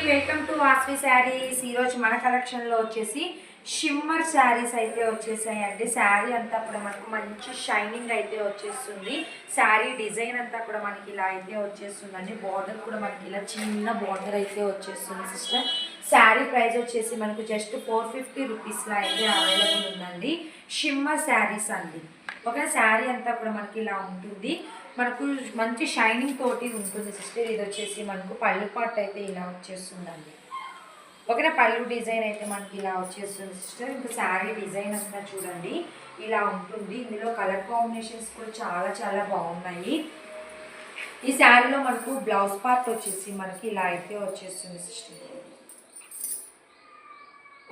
Welcome to Vasvi saris. ఈరోజు మన కలెక్షన్లో వచ్చేసి షిమ్మర్ శారీస్ అయితే వచ్చేసాయండి. శారీ అంతా కూడా మనకు మంచి షైనింగ్ అయితే వచ్చేస్తుంది. శారీ డిజైన్ అంతా కూడా మనకి ఇలా అయితే వచ్చేస్తుందండి. బార్డర్ కూడా మనకి ఇలా చిన్న బార్డర్ అయితే వచ్చేస్తుంది సిస్టర్. శారీ ప్రైస్ వచ్చేసి మనకు జస్ట్ 450 రూపీస్లో అయితే అవైలబుల్ ఉందండి. షిమ్మర్ శారీస్ అండి. ఒక శారీ అంతా కూడా మనకి ఇలా ఉంటుంది. మనకు మంచి షైనింగ్ తోటి ఉంటుంది సిస్టర్. ఇది వచ్చేసి మనకు పళ్ళు పార్ట్ అయితే ఇలా వచ్చేస్తుందండి. ఓకేనా, పళ్ళు డిజైన్ అయితే మనకి ఇలా వచ్చేస్తుంది సిస్టర్. ఇంకా శారీ డిజైన్ అంతా చూడండి ఇలా ఉంటుంది. ఇందులో కలర్ కాంబినేషన్స్ కూడా చాలా చాలా బాగున్నాయి. ఈ శారీలో మనకు బ్లౌజ్ పార్ట్ వచ్చేసి మనకి ఇలా అయితే వచ్చేస్తుంది సిస్టర్.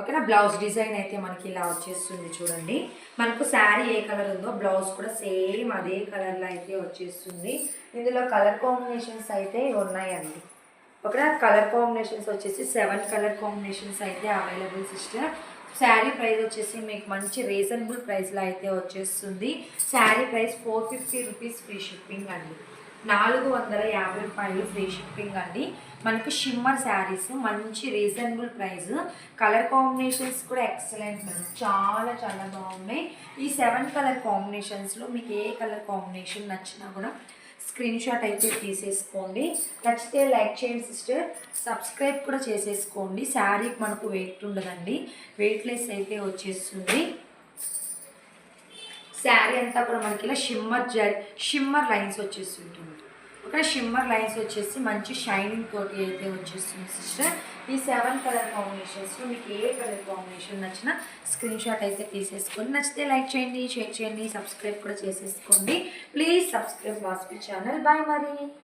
ఓకేనా, బ్లౌజ్ డిజైన్ అయితే మనకి ఇలా వచ్చేస్తుంది చూడండి. మనకు శారీ ఏ కలర్ ఉందో బ్లౌజ్ కూడా సేమ్ అదే కలర్లో అయితే వచ్చేస్తుంది. ఇందులో కలర్ కాంబినేషన్స్ అయితే ఉన్నాయండి. ఓకేనా, కలర్ కాంబినేషన్స్ వచ్చేసి 7 కలర్ కాంబినేషన్స్ అయితే అవైలబుల్ సిస్టర్. శారీ ప్రైస్ వచ్చేసి మీకు మంచి రీజనబుల్ ప్రైస్లో అయితే వచ్చేస్తుంది. Sari price 450 rupees free shipping అండి. 450 రూపాయలు ఫ్రీ షిప్పింగ్ అండి. మనకు షిమ్మర్ శారీస్ మంచి రీజనబుల్ ప్రైస్. కలర్ కాంబినేషన్స్ కూడా ఎక్సలెంట్ మేడం, చాలా చాలా బాగున్నాయి. ఈ 7 కలర్ కాంబినేషన్స్లో మీకు ఏ కలర్ కాంబినేషన్ నచ్చినా కూడా స్క్రీన్ షాట్ అయితే తీసేసుకోండి. నచ్చితే లైక్ చేయండి సిస్టర్. సబ్స్క్రైబ్ కూడా చేసేసుకోండి. శారీ మనకు వెయిట్ ఉండదండి, వెయిట్లెస్ అయితే వచ్చేస్తుంది. శారీ అంతా కూడా మనకి ఇలా షిమ్మర్ లైన్స్ వచ్చేస్తుంటుంది. ఒక షిమ్మర్ లైన్స్ వచ్చేసి మంచి షైనింగ్ తోటి అయితే వచ్చేస్తుంది సిస్టర్. ఈ 7 కలర్ కాంబినేషన్స్లో మీకు ఏ కలర్ కాంబినేషన్ నచ్చినా స్క్రీన్ షాట్ అయితే తీసేసుకోండి. నచ్చితే లైక్ చేయండి, షేర్ చేయండి, సబ్స్క్రైబ్ కూడా చేసేసుకోండి. Please subscribe Vasvi channel. Bye మరి.